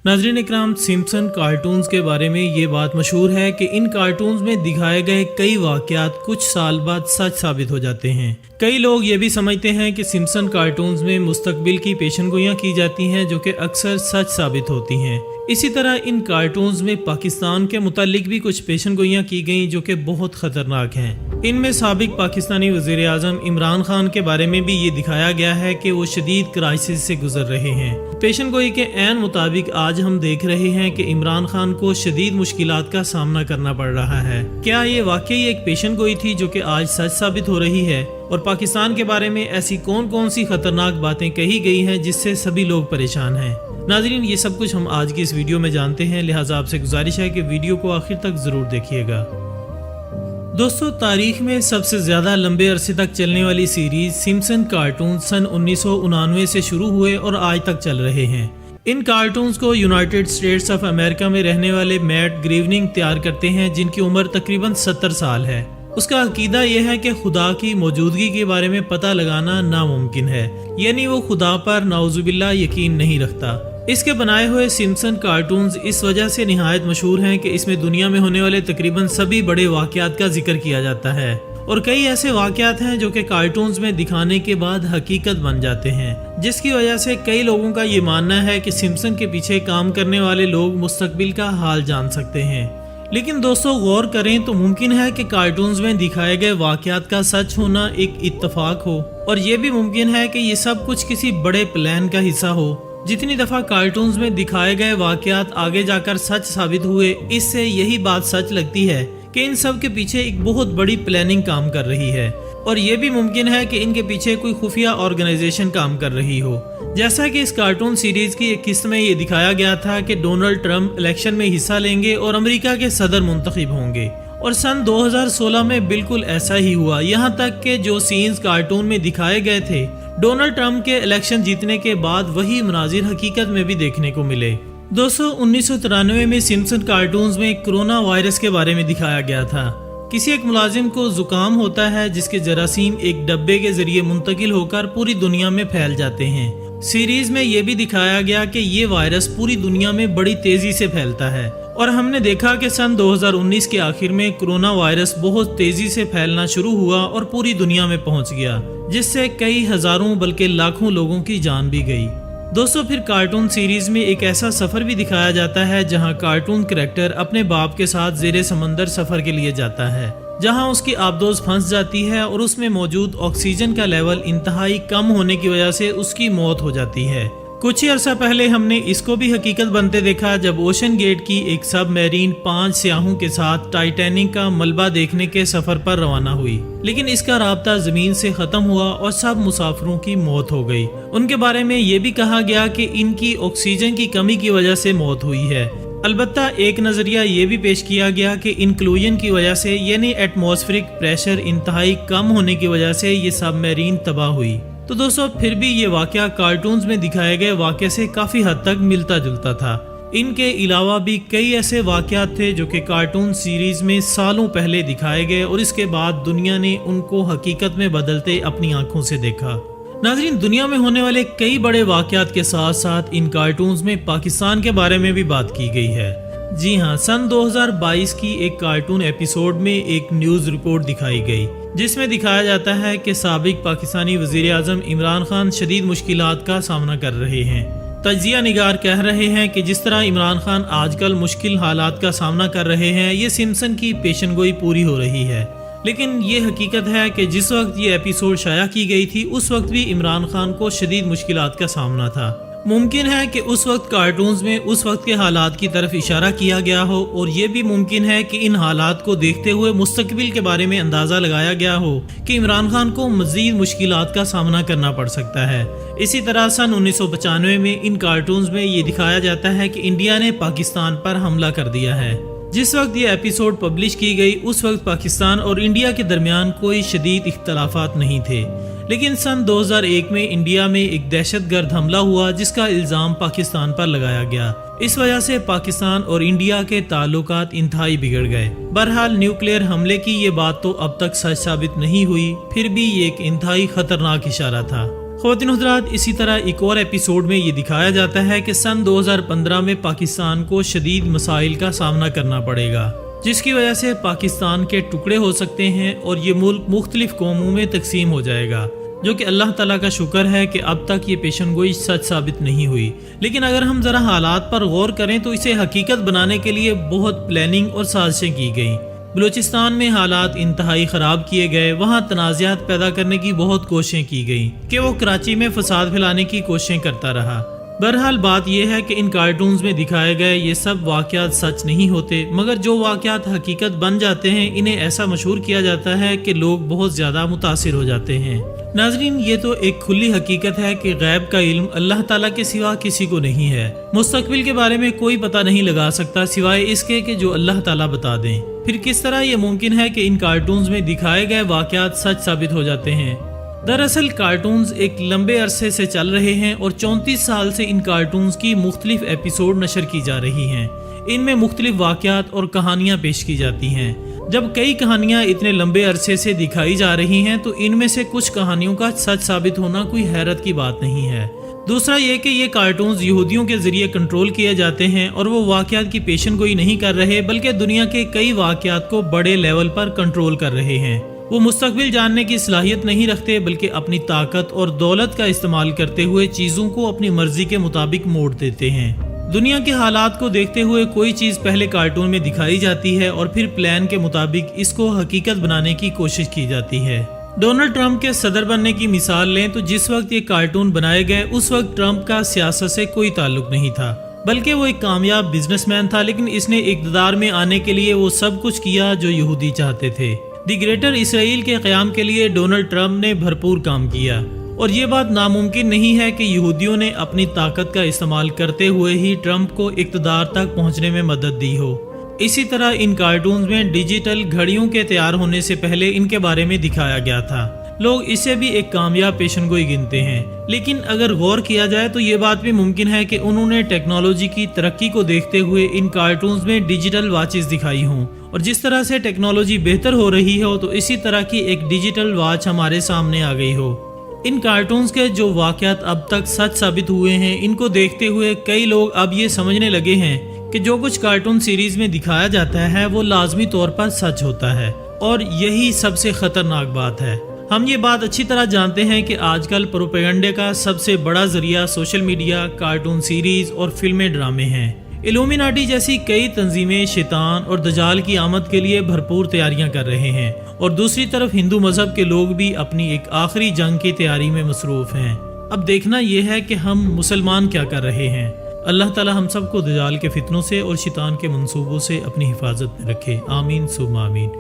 नाज़रीन इकराम, Simpson cartoons के बारे में ये बात मशहूर है कि इन कार्टून्स में दिखाए गए कई वाक़यात कुछ साल बाद सच साबित हो जाते हैं। कई लोग ये भी समझते हैं कि सिम्पसन कार्टून्स में मुस्तकबिल की पेशनगोइयाँ की जाती हैं जो कि अक्सर सच साबित होती हैं। इसी तरह इन कार्टून्स में पाकिस्तान के मुतालिक भी कुछ पेशनगोइयाँ की गईं जो कि बहुत ख़तरनाक हैं। इनमें साबिक पाकिस्तानी वज़ीर आज़म इमरान खान के बारे में भी ये दिखाया गया है कि वो शदीद क्राइसिस से गुजर रहे हैं। पेशनगोई के ऐन मुताबिक आज हम देख रहे हैं कि इमरान खान को शदीद मुश्किलात का सामना करना पड़ रहा है। क्या ये वाकई एक पेशनगोई थी जो कि आज सच साबित हो रही है? और पाकिस्तान के बारे में ऐसी कौन कौन सी खतरनाक बातें कही गई हैं जिससे सभी लोग परेशान हैं? नाज़रीन, ये सब कुछ हम आज की इस वीडियो में जानते हैं, लिहाजा आपसे गुजारिश है कि वीडियो को आखिर तक ज़रूर देखिएगा। दोस्तों, तारीख में सबसे ज़्यादा लंबे अरसे तक चलने वाली सीरीज सिम्पसन कार्टून सन 1999 से शुरू हुए और आज तक चल रहे हैं। इन कार्टून्स को यूनाइटेड स्टेट्स ऑफ अमेरिका में रहने वाले मैट ग्रेवनिंग तैयार करते हैं, जिनकी उम्र तकरीबन 70 साल है। उसका अकीदा यह है कि खुदा की मौजूदगी के बारे में पता लगाना नामुमकिन है, यानी वो खुदा पर नाउजुबिल्लाह यकीन नहीं रखता। इसके बनाए हुए सिम्पसन कार्टून्स इस वजह से निहायत मशहूर हैं कि इसमें दुनिया में होने वाले तकरीबन सभी बड़े वाक़यात का जिक्र किया जाता है और कई ऐसे वाक़यात हैं जो कि कार्टून्स में दिखाने के बाद हकीकत बन जाते हैं, जिसकी वजह से कई लोगों का ये मानना है कि सिम्पसन के पीछे काम करने वाले लोग मुस्तकबिल का हाल जान सकते हैं। लेकिन दोस्तों, गौर करें तो मुमकिन है कि कार्टून्स में दिखाए गए वाक़यात का सच होना एक इत्तफाक हो, और ये भी मुमकिन है कि ये सब कुछ किसी बड़े प्लान का हिस्सा हो। जितनी दफ़ा कार्टून्स में दिखाए गए वाक़यात आगे जाकर सच साबित हुए, इससे यही बात सच लगती है कि इन सब के पीछे एक बहुत बड़ी प्लानिंग काम कर रही है, और ये भी मुमकिन है कि इनके पीछे कोई खुफिया ऑर्गेनाइजेशन काम कर रही हो। जैसा कि इस कार्टून सीरीज की एक किस्त में ये दिखाया गया था कि डोनाल्ड ट्रंप इलेक्शन में हिस्सा लेंगे और अमेरिका के सदर मुंतखब होंगे, और सन 2016 में बिल्कुल ऐसा ही हुआ। यहाँ तक कि जो सीन्स कार्टून में दिखाए गए थे डोनाल्ड ट्रंप के इलेक्शन जीतने के बाद, वही मनाजिर हकीकत में भी देखने को मिले। दोस्तों, 1993 में सिम्पसन कार्टून्स में कोरोना वायरस के बारे में दिखाया गया था। किसी एक मुलाजिम को जुकाम होता है जिसके जरासीम एक डब्बे के जरिए मुंतकिल होकर पूरी दुनिया में फैल जाते हैं। सीरीज में ये भी दिखाया गया कि ये वायरस पूरी दुनिया में बड़ी तेजी से फैलता है, और हमने देखा कि सन 2019 के आखिर में कोरोना वायरस बहुत तेजी से फैलना शुरू हुआ और पूरी दुनिया में पहुंच गया, जिससे कई हजारों बल्कि लाखों लोगों की जान भी गई। दोस्तों, फिर कार्टून सीरीज में एक ऐसा सफर भी दिखाया जाता है जहां कार्टून कैरेक्टर अपने बाप के साथ ज़ेरे समंदर सफर के लिए जाता है, जहां उसकी आबदोज फंस जाती है और उसमें मौजूद ऑक्सीजन का लेवल इंतहाई कम होने की वजह से उसकी मौत हो जाती है। कुछ ही अर्सा पहले हमने इसको भी हकीकत बनते देखा जब ओशन गेट की एक सब मैरीन 5 सियाहों के साथ टाइटैनिक का मलबा देखने के सफर पर रवाना हुई, लेकिन इसका राब्ता जमीन से खत्म हुआ और सब मुसाफिरों की मौत हो गई। उनके बारे में ये भी कहा गया कि इनकी ऑक्सीजन की कमी की वजह से मौत हुई है। अलबत्ता एक नजरिया ये भी पेश किया गया कि इंक्लूजन की वजह से, यानी एटमॉस्फेरिक प्रेशर इंतहाई कम होने की वजह से ये सबमरीन तबाह हुई। तो दोस्तों, फिर भी ये वाकया कार्टून्स में दिखाए गए वाक़े से काफ़ी हद तक मिलता जुलता था। इनके अलावा भी कई ऐसे वाक़यात थे जो कि कार्टून सीरीज में सालों पहले दिखाए गए और इसके बाद दुनिया ने उनको हकीकत में बदलते अपनी आंखों से देखा। नाज़रीन, दुनिया में होने वाले कई बड़े वाक़यात के साथ साथ इन कार्टून्स में पाकिस्तान के बारे में भी बात की गई है। जी हाँ, सन 2022 की एक कार्टून एपिसोड में एक न्यूज़ रिपोर्ट दिखाई गई जिसमें दिखाया जाता है कि साबिक पाकिस्तानी वज़ीर आज़म इमरान खान शदीद मुश्किलात का सामना कर रहे हैं। तज्जिया निगार कह रहे हैं कि जिस तरह इमरान खान आजकल मुश्किल हालात का सामना कर रहे हैं, ये सिम्पसन की पेशनगोई पूरी हो रही है। लेकिन ये हकीकत है कि जिस वक्त ये एपिसोड शाया की गई थी उस वक्त भी इमरान खान को शदीद मुश्किलात का सामना था। मुमकिन है कि उस वक्त कार्टून्स में उस वक्त के हालात की तरफ इशारा किया गया हो, और ये भी मुमकिन है कि इन हालात को देखते हुए मुस्तकबिल के बारे में अंदाज़ा लगाया गया हो कि इमरान खान को मज़ीद मुश्किलात का सामना करना पड़ सकता है। इसी तरह सन 1995 में इन कार्टून्स में ये दिखाया जाता है कि इंडिया ने पाकिस्तान पर हमला कर दिया है। जिस वक्त ये एपिसोड पब्लिश की गई उस वक्त पाकिस्तान और इंडिया के दरमियान कोई शदीद इख्तलाफात नहीं थे, लेकिन सन 2001 में इंडिया में एक दहशतगर्द हमला हुआ जिसका इल्ज़ाम पाकिस्तान पर लगाया गया। इस वजह से पाकिस्तान और इंडिया के ताल्लुकात इंतहाई बिगड़ गए। बहरहाल न्यूक्लियर हमले की ये बात तो अब तक सच साबित नहीं हुई, फिर भी ये एक इंतहाई खतरनाक इशारा था। خواتین حضرات، اسی طرح ایک اور ایپیسوڈ میں یہ دکھایا جاتا ہے کہ سن 2015 میں پاکستان کو شدید مسائل کا سامنا کرنا پڑے گا، جس کی وجہ سے پاکستان کے ٹکڑے ہو سکتے ہیں اور یہ ملک مختلف قوموں میں تقسیم ہو جائے گا، جو کہ اللہ تعالیٰ کا شکر ہے کہ اب تک یہ پیشن گوئی سچ ثابت نہیں ہوئی۔ لیکن اگر ہم ذرا حالات پر غور کریں تو اسے حقیقت بنانے کے لیے بہت پلاننگ اور سازشیں کی گئیں۔ بلوچستان میں حالات انتہائی خراب کیے گئے، وہاں تنازعات پیدا کرنے کی بہت کوششیں کی گئیں کہ وہ کراچی میں فساد پھیلانے کی کوششیں کرتا رہا۔ بہرحال بات یہ ہے کہ ان کارٹونز میں دکھائے گئے یہ سب واقعات سچ نہیں ہوتے، مگر جو واقعات حقیقت بن جاتے ہیں انہیں ایسا مشہور کیا جاتا ہے کہ لوگ بہت زیادہ متاثر ہو جاتے ہیں۔ ناظرین، یہ تو ایک کھلی حقیقت ہے کہ غیب کا علم اللہ تعالیٰ کے سوا کسی کو نہیں ہے۔ مستقبل کے بارے میں کوئی پتہ نہیں لگا سکتا سوائے اس کے کہ جو اللہ تعالیٰ بتا دیں۔ پھر کس طرح یہ ممکن ہے کہ ان کارٹونز میں دکھائے گئے واقعات سچ ثابت ہو جاتے ہیں؟ دراصل کارٹونز ایک لمبے عرصے سے چل رہے ہیں اور 34 سال سے ان کارٹونز کی مختلف ایپیسوڈ نشر کی جا رہی ہیں۔ ان میں مختلف واقعات اور کہانیاں پیش کی جاتی ہیں۔ جب کئی کہانیاں اتنے لمبے عرصے سے دکھائی جا رہی ہیں تو ان میں سے کچھ کہانیوں کا سچ ثابت ہونا کوئی حیرت کی بات نہیں ہے۔ دوسرا یہ کہ یہ کارٹونز یہودیوں کے ذریعے کنٹرول کیے جاتے ہیں اور وہ واقعات کی پیشن گوئی نہیں کر رہے بلکہ دنیا کے کئی واقعات کو بڑے لیول پر کنٹرول کر رہے ہیں۔ وہ مستقبل جاننے کی صلاحیت نہیں رکھتے بلکہ اپنی طاقت اور دولت کا استعمال کرتے ہوئے چیزوں کو اپنی مرضی کے مطابق موڑ دیتے ہیں۔ دنیا کے حالات کو دیکھتے ہوئے کوئی چیز پہلے کارٹون میں دکھائی جاتی ہے اور پھر پلان کے مطابق اس کو حقیقت بنانے کی کوشش کی جاتی ہے۔ ڈونلڈ ٹرمپ کے صدر بننے کی مثال لیں تو جس وقت یہ کارٹون بنائے گئے اس وقت ٹرمپ کا سیاست سے کوئی تعلق نہیں تھا، بلکہ وہ ایک کامیاب بزنس مین تھا، لیکن اس نے اقتدار میں آنے کے لیے وہ سب کچھ کیا جو یہودی چاہتے تھے۔ دی گریٹر اسرائیل کے قیام کے لیے ڈونلڈ ٹرمپ نے بھرپور کام کیا، اور یہ بات ناممکن نہیں ہے کہ یہودیوں نے اپنی طاقت کا استعمال کرتے ہوئے ہی ٹرمپ کو اقتدار تک پہنچنے میں مدد دی ہو۔ اسی طرح ان کارٹونز میں ڈیجیٹل گھڑیوں کے تیار ہونے سے پہلے ان کے بارے میں دکھایا گیا تھا۔ لوگ اسے بھی ایک کامیاب پیشن گوئی گنتے ہیں، لیکن اگر غور کیا جائے تو یہ بات بھی ممکن ہے کہ انہوں نے ٹیکنالوجی کی ترقی کو دیکھتے ہوئے ان کارٹونز میں ڈیجیٹل واچز دکھائی ہوں، اور جس طرح سے ٹیکنالوجی بہتر ہو رہی ہو تو اسی طرح کی ایک ڈیجیٹل واچ ہمارے سامنے آ گئی ہو۔ ان کارٹونز کے جو واقعات اب تک سچ ثابت ہوئے ہیں ان کو دیکھتے ہوئے کئی لوگ اب یہ سمجھنے لگے ہیں کہ جو کچھ کارٹون سیریز میں دکھایا جاتا ہے وہ لازمی طور پر سچ ہوتا ہے، اور یہی سب سے خطرناک بات ہے۔ ہم یہ بات اچھی طرح جانتے ہیں کہ آج کل پروپیگنڈے کا سب سے بڑا ذریعہ سوشل میڈیا، کارٹون سیریز اور فلمیں ڈرامے ہیں۔ ایلومیناٹی جیسی کئی تنظیمیں شیطان اور دجال کی آمد کے لیے بھرپور تیاریاں کر رہے ہیں، اور دوسری طرف ہندو مذہب کے لوگ بھی اپنی ایک آخری جنگ کی تیاری میں مصروف ہیں۔ اب دیکھنا یہ ہے کہ ہم مسلمان کیا کر رہے ہیں۔ اللہ تعالی ہم سب کو دجال کے فتنوں سے اور شیطان کے منصوبوں سے اپنی حفاظت میں رکھے، آمین ثم آمین۔